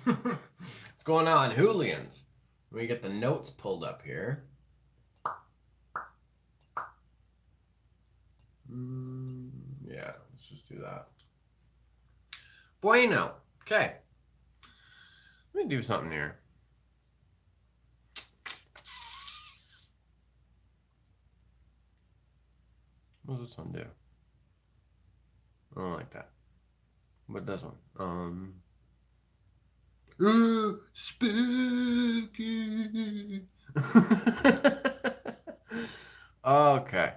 What's going on, hooligans? Let me get the notes pulled up here. Yeah, let's just do that. Bueno. Okay. Let me do something here. What does this one do? I don't like that. What does one? Spooky. Okay.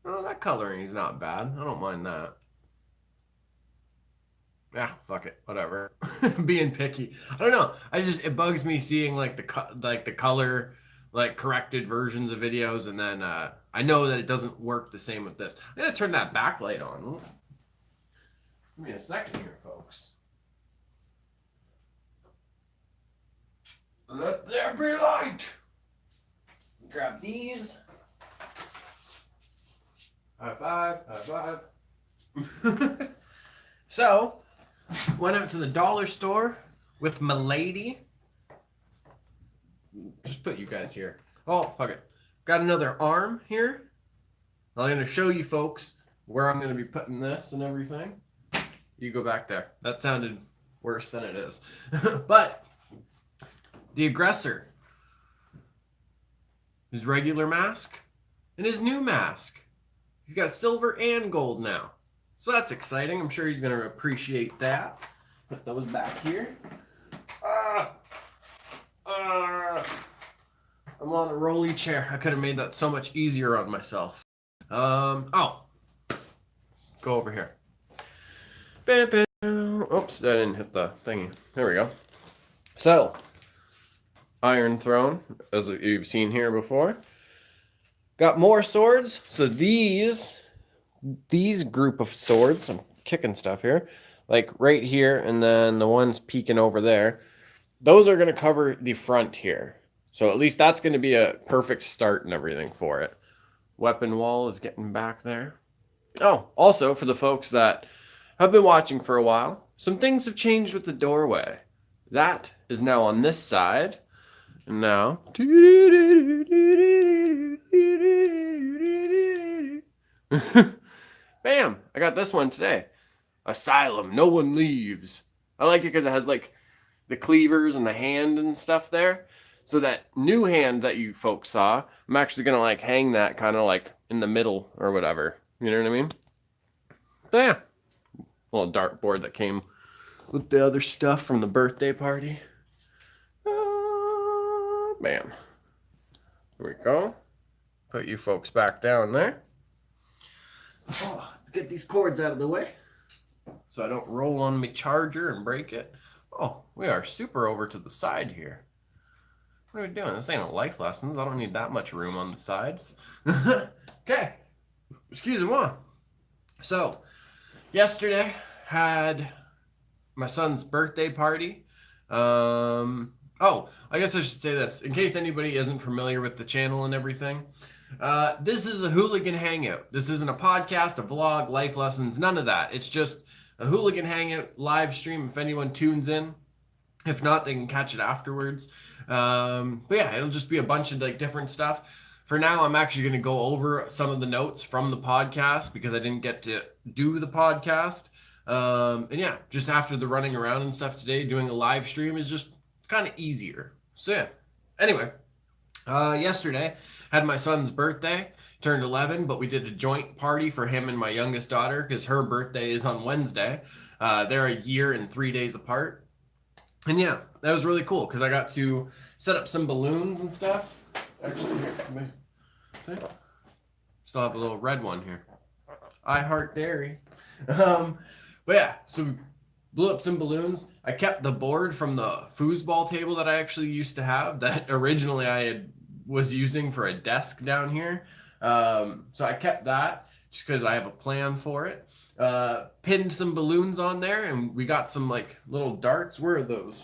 Oh, that coloring is not bad. I don't mind that. Ah, fuck it, whatever. Being picky. I don't know. It bugs me seeing like the color like corrected versions of videos, and then I know that it doesn't work the same with this. I'm gonna turn that backlight on. Give me a second here, folks. Let there be light. Grab these. High five, high five. So, went out to the dollar store with my lady. Just put you guys here. Oh, fuck it. Got another arm here. I'm going to show you folks where I'm going to be putting this and everything. You go back there. That sounded worse than it is. But the aggressor, his regular mask and his new mask. He's got silver and gold now. So that's exciting. I'm sure he's going to appreciate that. Put those back here. I'm on a rolly chair. I could have made that so much easier on myself. Oh. Go over here. Bam, bam. Oops, I didn't hit the thingy. There we go. So, Iron Throne, as you've seen here before. Got more swords. So these group of swords, I'm kicking stuff here, like right here, and then the ones peeking over there, those are going to cover the front here. So at least that's going to be a perfect start and everything for it. Weapon wall is getting back there. Oh, also for the folks that have been watching for a while, some things have changed with the doorway. That is now on this side. And now, bam, I got this one today. Asylum, no one leaves. I like it because it has like the cleavers and the hand and stuff there. So that new hand that you folks saw, I'm actually going to like hang that kind of like in the middle or whatever. You know what I mean? So yeah, little dartboard that came with the other stuff from the birthday party. Bam. There we go. Put you folks back down there. Oh, let's get these cords out of the way so I don't roll on my charger and break it. Oh, we are super over to the side here. What are we doing? This ain't a life lessons. I don't need that much room on the sides. Okay. Excuse me. So, yesterday had my son's birthday party. Oh, I guess I should say this in case anybody isn't familiar with the channel and everything. This is a Hooligan Hangout. This isn't a podcast, a vlog, life lessons, none of that. It's just a Hooligan Hangout live stream if anyone tunes in. If not, they can catch it afterwards. But yeah, it'll just be a bunch of like different stuff. For now, I'm actually going to go over some of the notes from the podcast because I didn't get to do the podcast. And yeah, just after the running around and stuff today, doing a live stream is just kind of easier. So yeah, anyway, yesterday had my son's birthday, turned 11, but we did a joint party for him and my youngest daughter because her birthday is on Wednesday. They're a year and 3 days apart. And yeah, that was really cool because I got to set up some balloons and stuff. Actually, here, see? Still have a little red one here. I heart dairy. But yeah, so we blew up some balloons. I kept the board from the foosball table that I actually used to have that originally was using for a desk down here. So I kept that just because I have a plan for it. Pinned some balloons on there, and we got some like little darts. Where are those?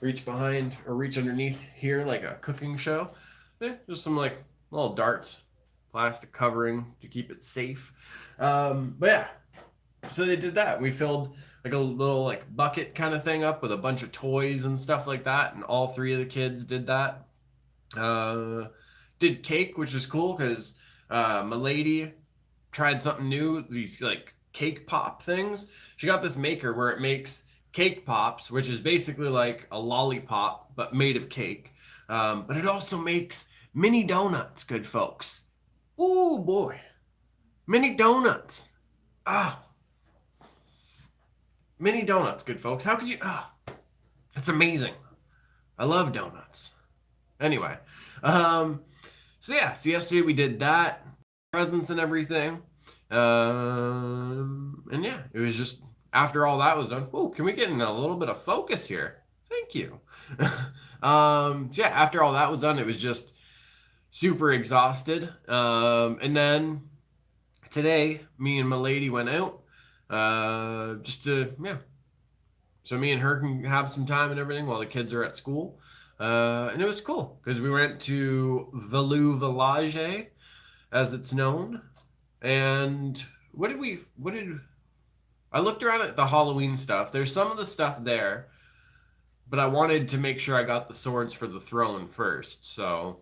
Reach behind or reach underneath here like a cooking show. Just some like little darts, plastic covering to keep it safe. But yeah, So they did that. We filled like a little like bucket kind of thing up with a bunch of toys and stuff like that, and all three of the kids did that. Uh, did cake, which is cool because my lady tried something new. These like cake pop things. She got this maker where it makes cake pops, which is basically like a lollipop but made of cake. But it also makes mini donuts, good folks. Ooh boy, mini donuts. Ah, mini donuts, good folks. How could you? Ah, it's amazing. I love donuts. Anyway, so yeah, so yesterday we did that, presents and everything. And yeah, it was just after all that was done. Oh, can we get in a little bit of focus here? Thank you. So yeah, after all that was done, it was just super exhausted. And then today, me and my lady went out, just to, yeah. So me and her can have some time and everything while the kids are at school. And it was cool because we went to Velu Village, as it's known. And I looked around at the Halloween stuff. There's some of the stuff there, but I wanted to make sure I got the swords for the throne first. So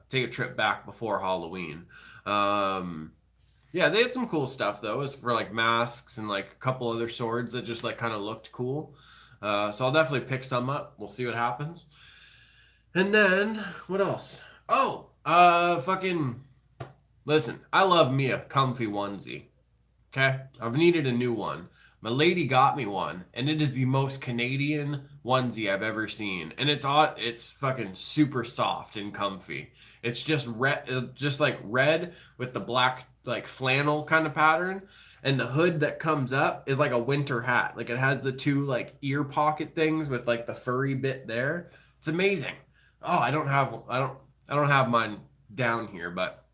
take a trip back before Halloween. Yeah, they had some cool stuff though, as for like masks and like a couple other swords that just like kind of looked cool. So I'll definitely pick some up. We'll see what happens. And then what else? Oh, fucking listen, I love me a comfy onesie. Okay? I've needed a new one. My lady got me one, and it is the most Canadian onesie I've ever seen. And it's fucking super soft and comfy. It's just red, just like red with the black like flannel kind of pattern. And the hood that comes up is like a winter hat. Like it has the two like ear pocket things with like the furry bit there. It's amazing. Oh, I don't have mine down here, but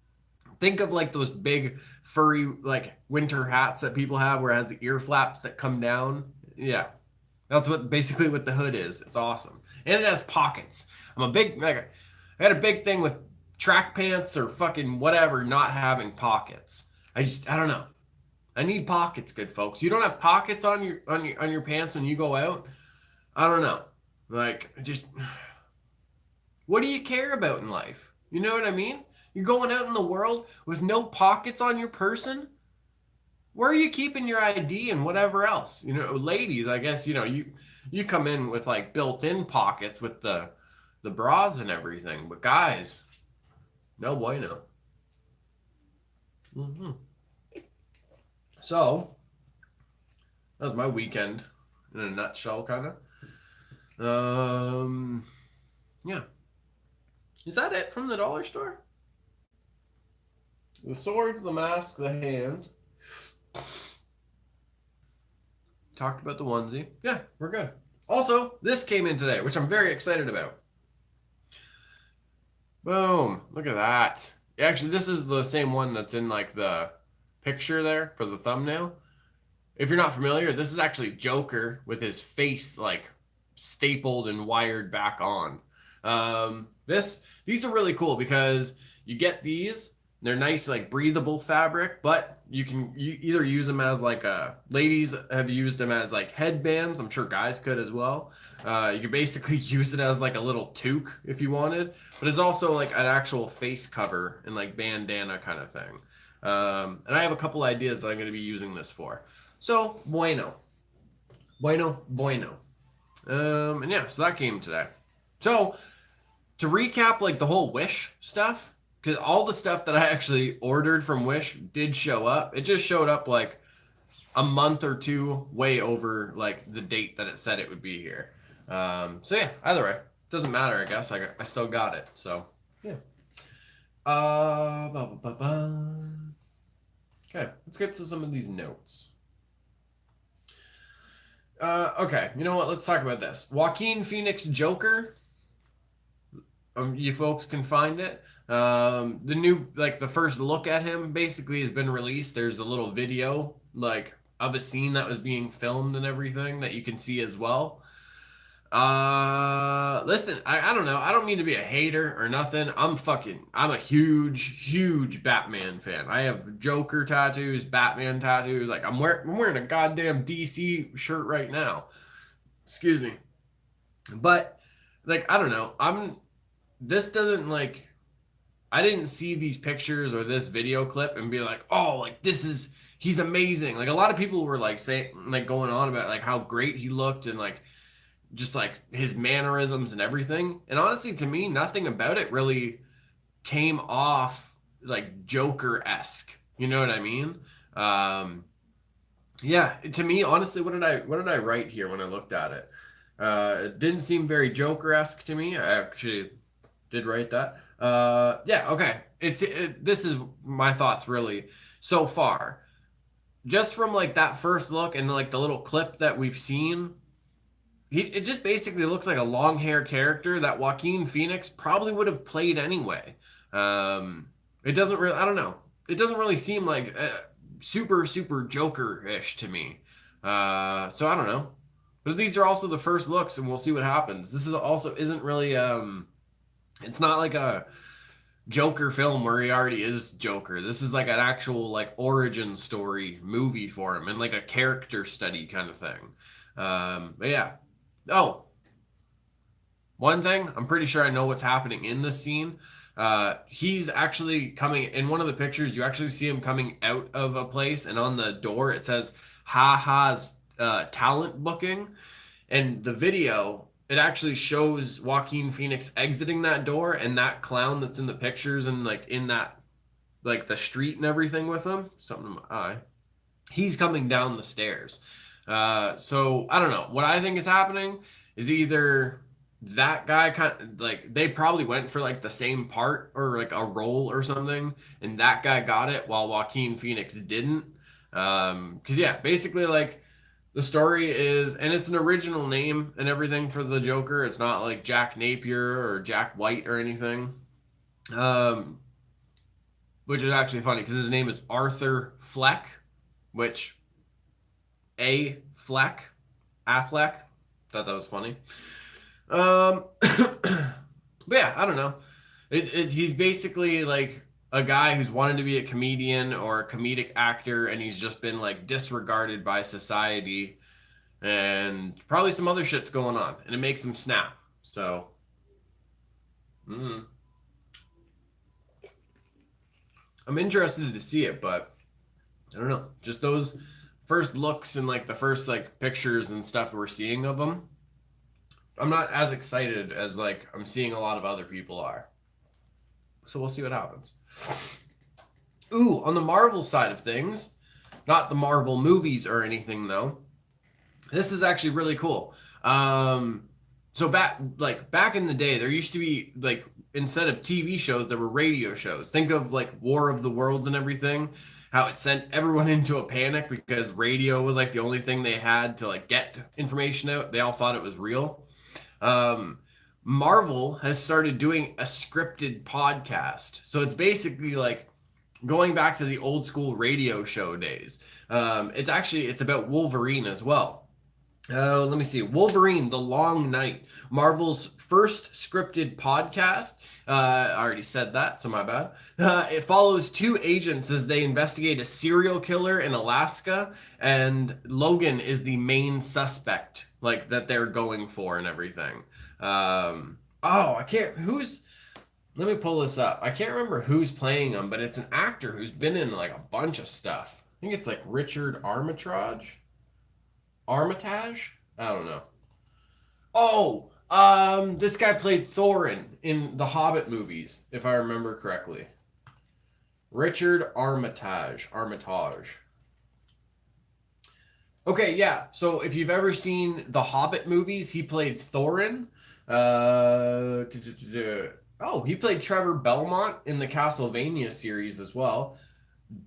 think of like those big furry like winter hats that people have where it has the ear flaps that come down. Yeah. That's basically what the hood is. It's awesome. And it has pockets. I had a big thing with track pants or fucking whatever not having pockets. I don't know. I need pockets, good folks. You don't have pockets on your pants when you go out? I don't know. Like just what do you care about in life? You know what I mean? You're going out in the world with no pockets on your person? Where are you keeping your ID and whatever else? You know, ladies, I guess, you know, you come in with like built-in pockets with the bras and everything, but guys, no bueno. Mm-hmm. So, that was my weekend in a nutshell, kind of. Yeah. Is that it from the dollar store? The swords, the mask, the hand. Talked about the onesie. Yeah, we're good. Also, this came in today, which I'm very excited about. Boom. Look at that. Actually, this is the same one that's in like the picture there for the thumbnail. If you're not familiar, this is actually Joker with his face like stapled and wired back on. These are really cool because you get these. They're nice, like breathable fabric, but you either use them as like ladies have used them as like headbands. I'm sure guys could as well. You could basically use it as like a little toque if you wanted, but it's also like an actual face cover and like bandana kind of thing. And I have a couple ideas that I'm going to be using this for. So bueno. And yeah, so that came today. So to recap, like the whole Wish stuff, because all the stuff that I actually ordered from Wish did show up. It just showed up like a month or two way over like the date that it said it would be here. So yeah, either way, doesn't matter. I guess I still got it. So yeah. Okay, let's get to some of these notes. Okay, you know what? Let's talk about this. Joaquin Phoenix Joker. You folks can find it. The new, like the first look at him basically has been released. There's a little video like of a scene that was being filmed and everything that you can see as well. Listen, I don't know. I don't mean to be a hater or nothing. I'm a huge Batman fan. I have Joker tattoos, Batman tattoos. Like I'm wearing a goddamn DC shirt right now. Excuse me. But like I don't know. This doesn't like I didn't see these pictures or this video clip and be like, "Oh, like he's amazing." Like a lot of people were like saying like going on about like how great he looked and like just like his mannerisms and everything. And honestly, to me, nothing about it really came off like Joker-esque. You know what I mean? Yeah, to me, honestly, what did I write here when I looked at it? It didn't seem very Joker-esque to me. I actually did write that. Yeah, okay. This is my thoughts really so far. Just from like that first look and like the little clip that we've seen, it just basically looks like a long hair character that Joaquin Phoenix probably would have played anyway. It doesn't really, I don't know. It doesn't really seem like super Joker-ish to me. So I don't know. But these are also the first looks, and we'll see what happens. This is also isn't really it's not like a Joker film where he already is Joker. This is like an actual like origin story movie for him and like a character study kind of thing. But yeah. Oh, one thing, I'm pretty sure I know what's happening in this scene. He's actually coming in one of the pictures. You actually see him coming out of a place, and on the door it says "Ha Ha's talent booking." And the video, it actually shows Joaquin Phoenix exiting that door, and that clown that's in the pictures and like in that like the street and everything with him. Something in my eye. He's coming down the stairs. So I don't know. What I think is happening is either that guy kind of like they probably went for like the same part or like a role or something, and that guy got it while Joaquin Phoenix didn't. Because yeah, basically like the story is, and it's an original name and everything for the Joker. It's not like Jack Napier or Jack White or anything. Um, which is actually funny because his name is Arthur Fleck, which A Fleck, Affleck. Thought that was funny. But yeah, I don't know. He's basically like a guy who's wanted to be a comedian or a comedic actor, and he's just been like disregarded by society, and probably some other shit's going on, and it makes him snap. So, I'm interested to see it, but I don't know. Just those first looks and like the first like pictures and stuff we're seeing of him. I'm not as excited as like I'm seeing a lot of other people are. So we'll see what happens. Ooh, on the Marvel side of things, not the Marvel movies or anything though. This is actually really cool. So back in the day, there used to be like instead of TV shows, there were radio shows. Think of like War of the Worlds and everything. How it sent everyone into a panic because radio was like the only thing they had to like get information out. They all thought it was real. Marvel has started doing a scripted podcast. So it's basically like going back to the old school radio show days. It's about Wolverine as well. Let me see. Wolverine, The Long Night, Marvel's first scripted podcast. I already said that, so my bad. It follows two agents as they investigate a serial killer in Alaska, and Logan is the main suspect, like that they're going for and everything. I can't. Let me pull this up. I can't remember who's playing him, but it's an actor who's been in like a bunch of stuff. I think it's like Richard Armitage. Armitage? I don't know. This guy played Thorin in the Hobbit movies, if I remember correctly. Richard Armitage. Okay, yeah. So if you've ever seen the Hobbit movies, he played Thorin. He played Trevor Belmont in the Castlevania series as well.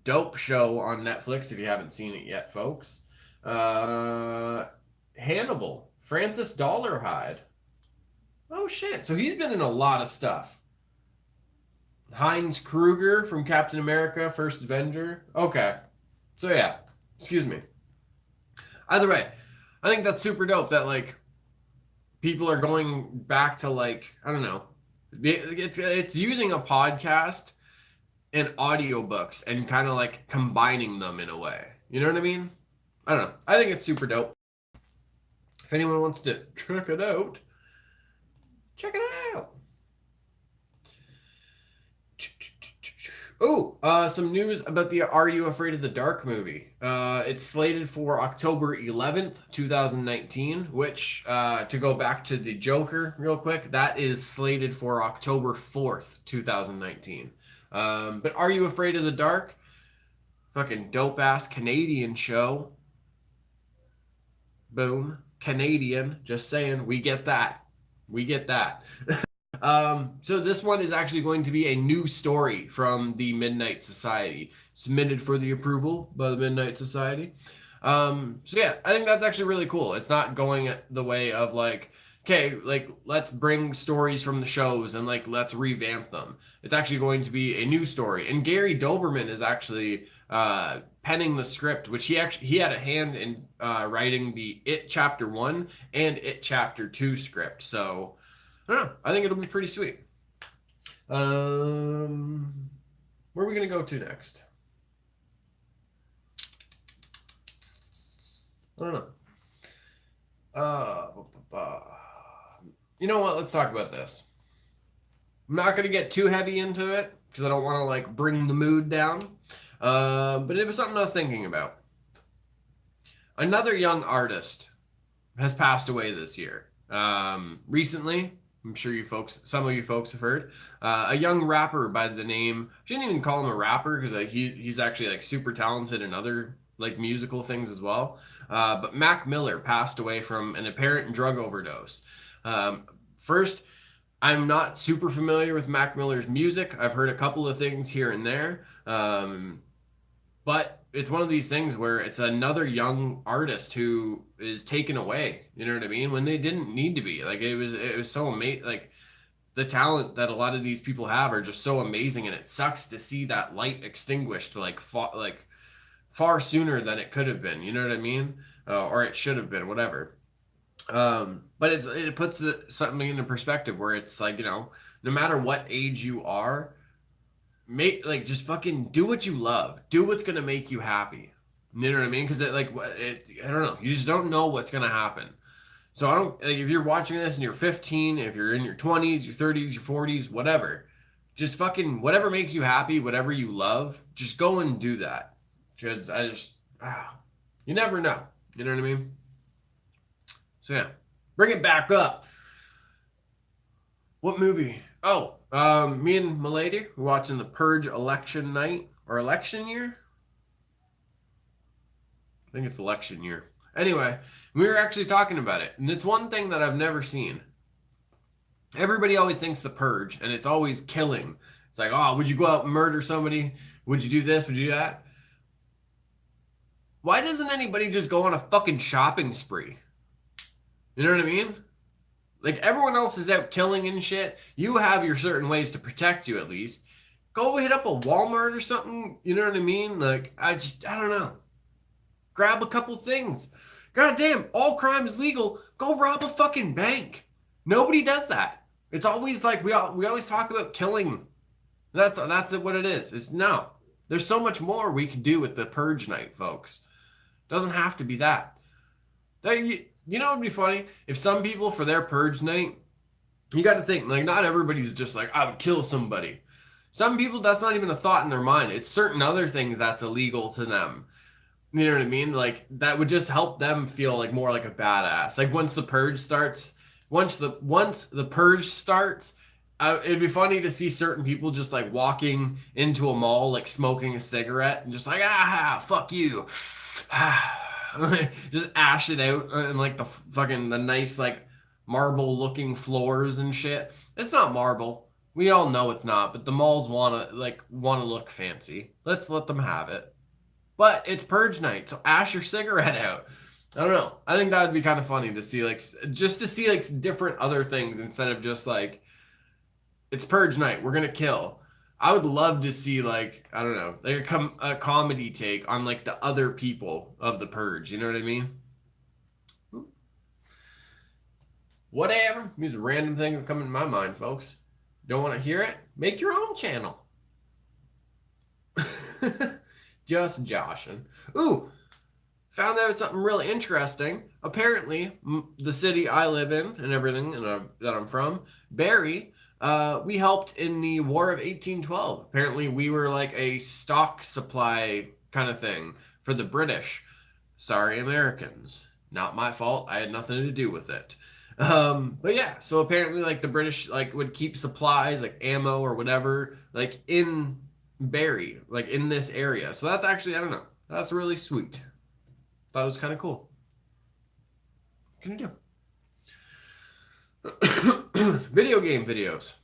Dope show on Netflix if you haven't seen it yet, folks. Hannibal, Francis Dollarhide. Oh shit! So he's been in a lot of stuff. Heinz Kruger from Captain America: First Avenger. Okay, so yeah. Excuse me. Either way, I think that's super dope that like people are going back to like, I don't know, it's using a podcast and audiobooks and kind of like combining them in a way. You know what I mean? I don't know. I think it's super dope. If anyone wants to check it out, check it out. Oh, some news about the Are You Afraid of the Dark movie. It's slated for October 11th, 2019, which, to go back to the Joker real quick, that is slated for October 4th, 2019. But Are You Afraid of the Dark? Fucking dope ass Canadian show. Boom. Canadian. Just saying, we get that. We get that. So this one is actually going to be a new story from the Midnight Society, submitted for the approval by the Midnight Society. So yeah, I think that's actually really cool. It's not going the way of like, okay, like let's bring stories from the shows and like let's revamp them. It's actually going to be a new story. And Gary Doberman is actually penning the script, which he had a hand in writing the It Chapter 1 and It Chapter 2 script. So I don't know. I think it'll be pretty sweet. Where are we going to go to next? I don't know. You know what? Let's talk about this. I'm not going to get too heavy into it because I don't want to like bring the mood down. But it was something I was thinking about. Another young artist has passed away this year. Recently, I'm sure some of you folks have heard, a young rapper by the name, I shouldn't even call him a rapper because he's actually like super talented in other like musical things as well. But Mac Miller passed away from an apparent drug overdose. First, I'm not super familiar with Mac Miller's music. I've heard a couple of things here and there. But it's one of these things where it's another young artist who is taken away. You know what I mean? When they didn't need to be. Like it was so amazing. Like the talent that a lot of these people have are just so amazing, and it sucks to see that light extinguished like far sooner than it could have been. You know what I mean? Or it should have been, whatever. But it puts something into perspective where it's like, you know, no matter what age you are, just fucking do what you love. Do what's gonna make you happy. You know what I mean? Because I don't know. You just don't know what's gonna happen. So I don't like if you're watching this and you're 15, if you're in your 20s, your 30s, your 40s, whatever. Just fucking whatever makes you happy, whatever you love, just go and do that. Because you never know. You know what I mean? So yeah, bring it back up. What movie? Oh, me and Milady were watching The Purge election night or election year. I think it's election year. Anyway, we were actually talking about it, and it's one thing that I've never seen. Everybody always thinks The Purge, and it's always killing. It's like, oh, would you go out and murder somebody? Would you do this? Would you do that? Why doesn't anybody just go on a fucking shopping spree? You know what I mean? Like everyone else is out killing and shit. You have your certain ways to protect you at least. Go hit up a Walmart or something. You know what I mean? Like I don't know. Grab a couple things. God damn, all crime is legal. Go rob a fucking bank. Nobody does that. It's always like we always talk about killing. That's what it is. It's no. There's so much more we could do with the purge night, folks. Doesn't have to be that. You know, it'd be funny if some people for their purge night, you got to think like not everybody's just like I would kill somebody. Some people that's not even a thought in their mind. It's certain other things that's illegal to them. You know what I mean? Like that would just help them feel like more like a badass. Like once the purge starts, once the purge starts, it'd be funny to see certain people just like walking into a mall like smoking a cigarette and just like fuck you. Just ash it out and like the nice like marble looking floors and shit. It's not marble. We all know it's not, but the malls want to look fancy. Let's let them have it. But it's purge night, so ash your cigarette out. I don't know. I think that would be kind of funny to see like different other things instead of just like it's purge night, we're going to kill. I would love to see like I don't know, like a comedy take on like the other people of the purge. You know what I mean? Whatever. These random things that come in my mind, folks. Don't want to hear it? Make your own channel. Just joshing. Ooh, found out something really interesting. Apparently, the city I live in and everything that I'm from, Barrie, we helped in the War of 1812. Apparently, we were like a stock supply kind of thing for the British. Sorry, Americans. Not my fault. I had nothing to do with it. But yeah, so apparently like the British like would keep supplies like ammo or whatever like in Barrie, like in this area. So that's actually, I don't know. That's really sweet. Thought it was kind of cool. What can you do? Video game videos.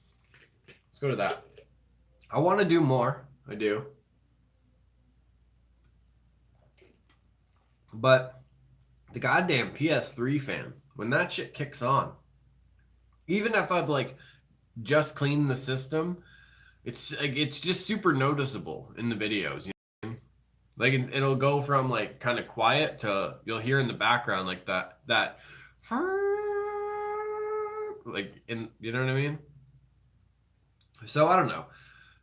Let's go to that. I want to do more. I do. But the goddamn PS3 fan, when that shit kicks on, even if I've like just cleaned the system, it's just super noticeable in the videos. You know? Like it'll go from like kind of quiet to you'll hear in the background like that like in, you know what I mean? So I don't know.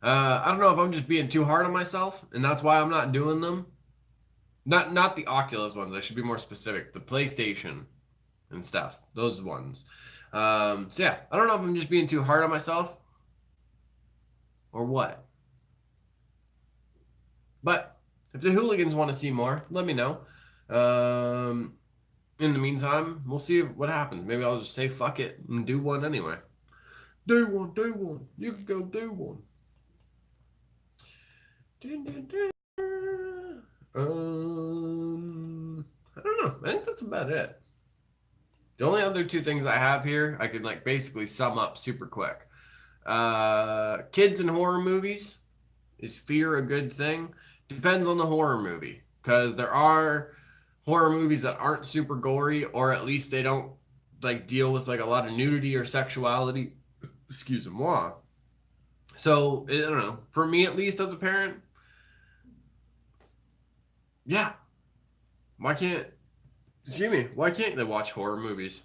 I don't know if I'm just being too hard on myself and that's why I'm not doing them. Not the Oculus ones. I should be more specific. The PlayStation and stuff. Those ones. So yeah, I don't know if I'm just being too hard on myself or what. But if the hooligans want to see more, let me know. In the meantime, we'll see what happens. Maybe I'll just say fuck it and do one anyway. Do one, do one. You can go do one. I don't know. I think that's about it. The only other two things I have here, I could like basically sum up super quick. Kids in horror movies. Is fear a good thing? Depends on the horror movie. Because there are horror movies that aren't super gory, or at least they don't like deal with like a lot of nudity or sexuality. Excuse moi. So, I don't know. For me, at least as a parent, yeah. Why can't, excuse me, why can't they watch horror movies?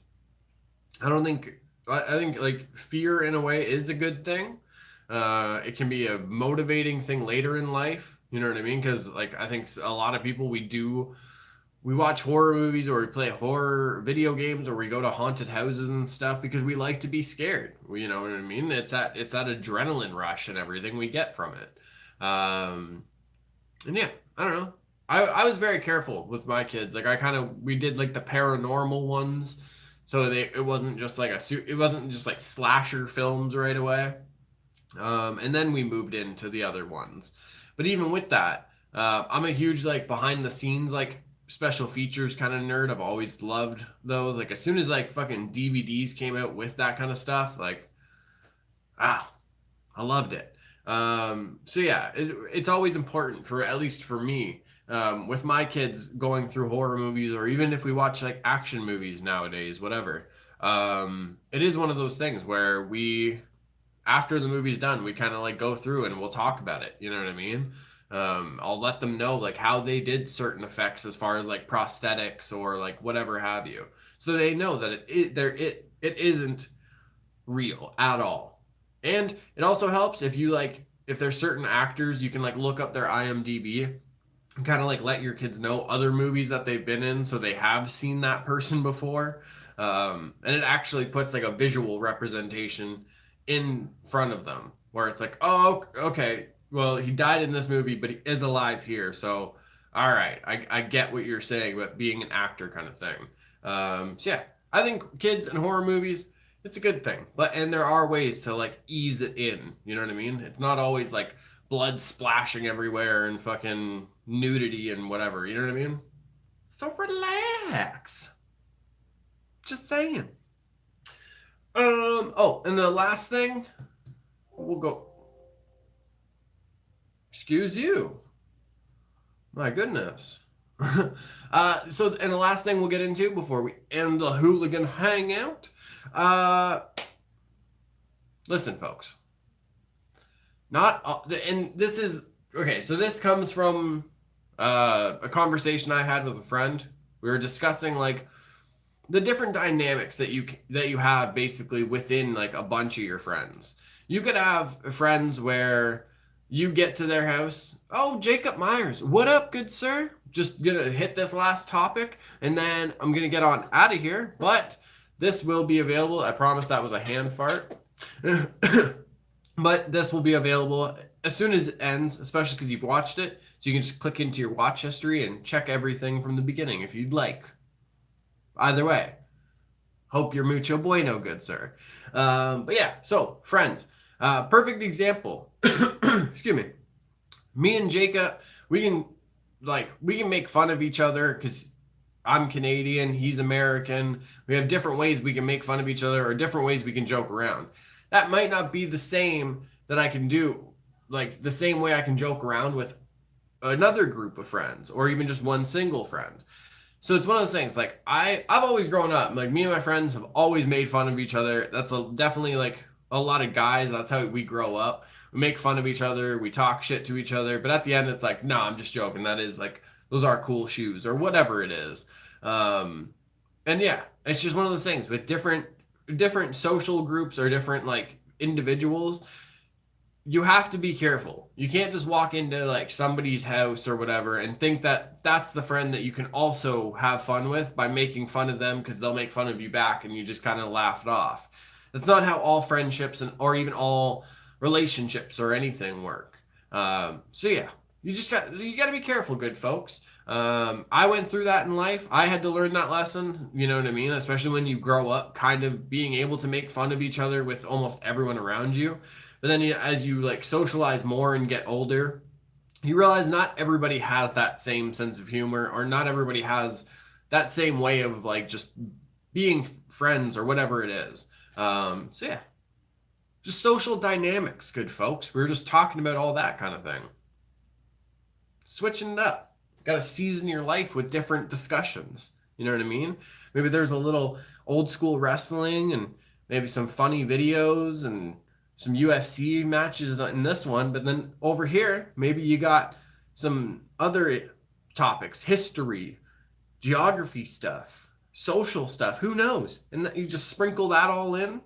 I think like fear in a way is a good thing. It can be a motivating thing later in life. You know what I mean? Because like I think a lot of people we watch horror movies or we play horror video games or we go to haunted houses and stuff because we like to be scared. You know what I mean? It's that adrenaline rush and everything we get from it. And yeah, I don't know. I was very careful with my kids. Like we did like the paranormal ones, so it wasn't just like it wasn't just like slasher films right away. And then we moved into the other ones. But even with that, I'm a huge like behind the scenes like special features kind of nerd. I've always loved those. Like as soon as like fucking DVDs came out with that kind of stuff, like I loved it. So yeah, it's always important for at least for me. With my kids going through horror movies, or even if we watch like action movies nowadays, whatever. It is one of those things where after the movie's done, we kind of like go through and we'll talk about it. You know what I mean? I'll let them know like how they did certain effects as far as like prosthetics or like whatever have you, so they know that it isn't real at all. And it also helps if there's certain actors you can like look up their IMDb and kind of like let your kids know other movies that they've been in so they have seen that person before. And it actually puts like a visual representation in front of them where it's like, oh, okay, well, he died in this movie, but he is alive here. So, all right, I get what you're saying about being an actor kind of thing. So yeah, I think kids and horror movies, it's a good thing. And there are ways to like ease it in. You know what I mean? It's not always like blood splashing everywhere and fucking nudity and whatever. You know what I mean? So relax. Just saying. Oh, and the last thing, we'll go. Excuse you. My goodness. And the last thing we'll get into before we end the Hooligan Hangout. Listen, folks. And this is okay. So this comes from a conversation I had with a friend. We were discussing like the different dynamics that you have basically within like a bunch of your friends. You could have friends where you get to their house, oh, Jacob Myers, what up, good sir? Just gonna hit this last topic and then I'm gonna get on out of here. But this will be available. I promise that was a hand fart. But this will be available as soon as it ends, especially because you've watched it. So you can just click into your watch history and check everything from the beginning if you'd like. Either way, hope you're mucho bueno, good sir. But yeah, so friends, perfect example. Excuse me. Me and Jacob, we can make fun of each other because I'm Canadian, he's American. We have different ways we can make fun of each other or different ways we can joke around. That might not be the same that I can do, like the same way I can joke around with another group of friends or even just one single friend. So it's one of those things, like I've always grown up, like me and my friends have always made fun of each other. That's definitely like a lot of guys. That's how we grow up. We make fun of each other. We talk shit to each other. But at the end, it's like, no, I'm just joking. That is like, those are cool shoes or whatever it is. And yeah, it's just one of those things with different social groups or different like individuals. You have to be careful. You can't just walk into like somebody's house or whatever and think that that's the friend that you can also have fun with by making fun of them because they'll make fun of you back and you just kind of laugh it off. That's not how all friendships or even all relationships or anything work. So yeah, you got to be careful, good folks. I went through that in life. I had to learn that lesson, you know what I mean? Especially when you grow up kind of being able to make fun of each other with almost everyone around you. But then as you like socialize more and get older, you realize not everybody has that same sense of humor or not everybody has that same way of like just being friends or whatever it is. So yeah, just social dynamics, good folks. We were just talking about all that kind of thing. Switching it up. Got to season your life with different discussions. You know what I mean? Maybe there's a little old school wrestling and maybe some funny videos and some UFC matches in this one. But then over here, maybe you got some other topics, history, geography stuff, social stuff. Who knows? And you just sprinkle that all in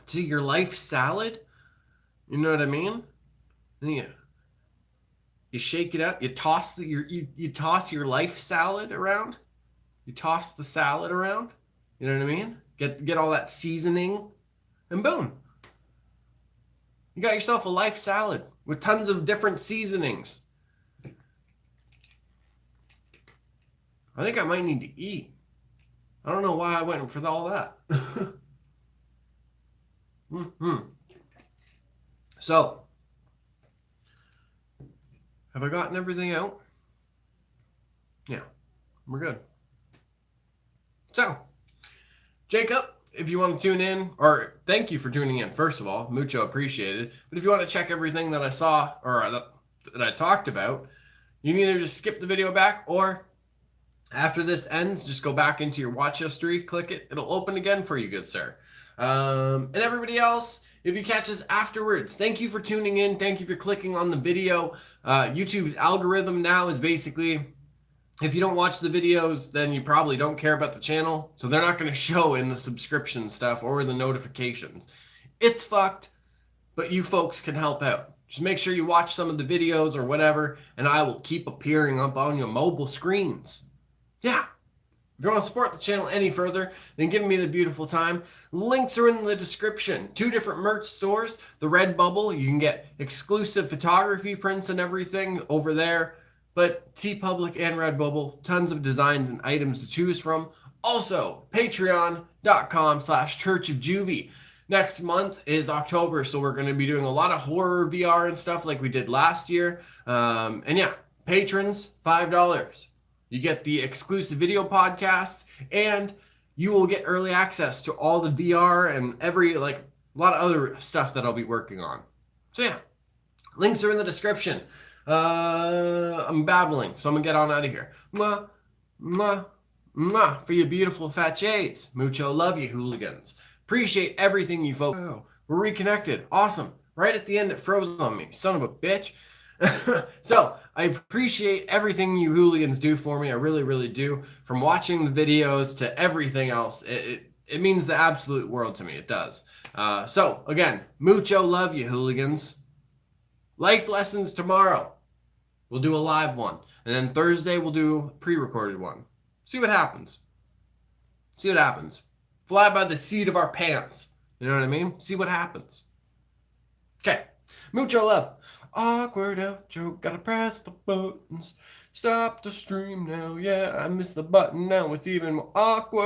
to your life salad. You know what I mean? Yeah. You shake it up. You toss you toss your life salad around. You toss the salad around. You know what I mean? Get all that seasoning, and boom, you got yourself a life salad with tons of different seasonings. I think I might need to eat. I don't know why I went for all that. So, have I gotten everything out? Yeah, we're good. So, Jacob, if you want to tune in, or thank you for tuning in, first of all, mucho appreciated. But if you want to check everything that I saw or that I talked about, you can either just skip the video back or after this ends, just go back into your watch history, click it. It'll open again for you, good sir. And everybody else, if you catch us afterwards, thank you for tuning in. Thank you for clicking on the video. YouTube's algorithm now is basically, if you don't watch the videos, then you probably don't care about the channel. So they're not going to show in the subscription stuff or the notifications. It's fucked, but you folks can help out. Just make sure you watch some of the videos or whatever, and I will keep appearing up on your mobile screens. Yeah. If you want to support the channel any further, then give me the beautiful time. Links are in the description. 2 different merch stores. The Redbubble, you can get exclusive photography prints and everything over there. But TeePublic and Redbubble, tons of designs and items to choose from. Also, patreon.com/Church of Juvie. Next month is October, so we're going to be doing a lot of horror VR and stuff like we did last year. And yeah, patrons, $5. You get the exclusive video podcasts, and you will get early access to all the VR and a lot of other stuff that I'll be working on. So yeah, links are in the description. I'm babbling, so I'm gonna get on out of here. Mwah, mwah, mwah, for you beautiful fat J's. Mucho love you, hooligans. Appreciate everything you folks. Oh, we're reconnected. Awesome. Right at the end, it froze on me. Son of a bitch. So, I appreciate everything you hooligans do for me. I really, really do. From watching the videos to everything else, it means the absolute world to me. It does. So, again, mucho love, you hooligans. Life lessons tomorrow. We'll do a live one. And then Thursday, we'll do a pre-recorded one. See what happens. See what happens. Fly by the seat of our pants. You know what I mean? See what happens. Okay. Mucho love. Awkward outro. Gotta press the buttons. Stop the stream now. Yeah, I missed the button. Now it's even more awkward.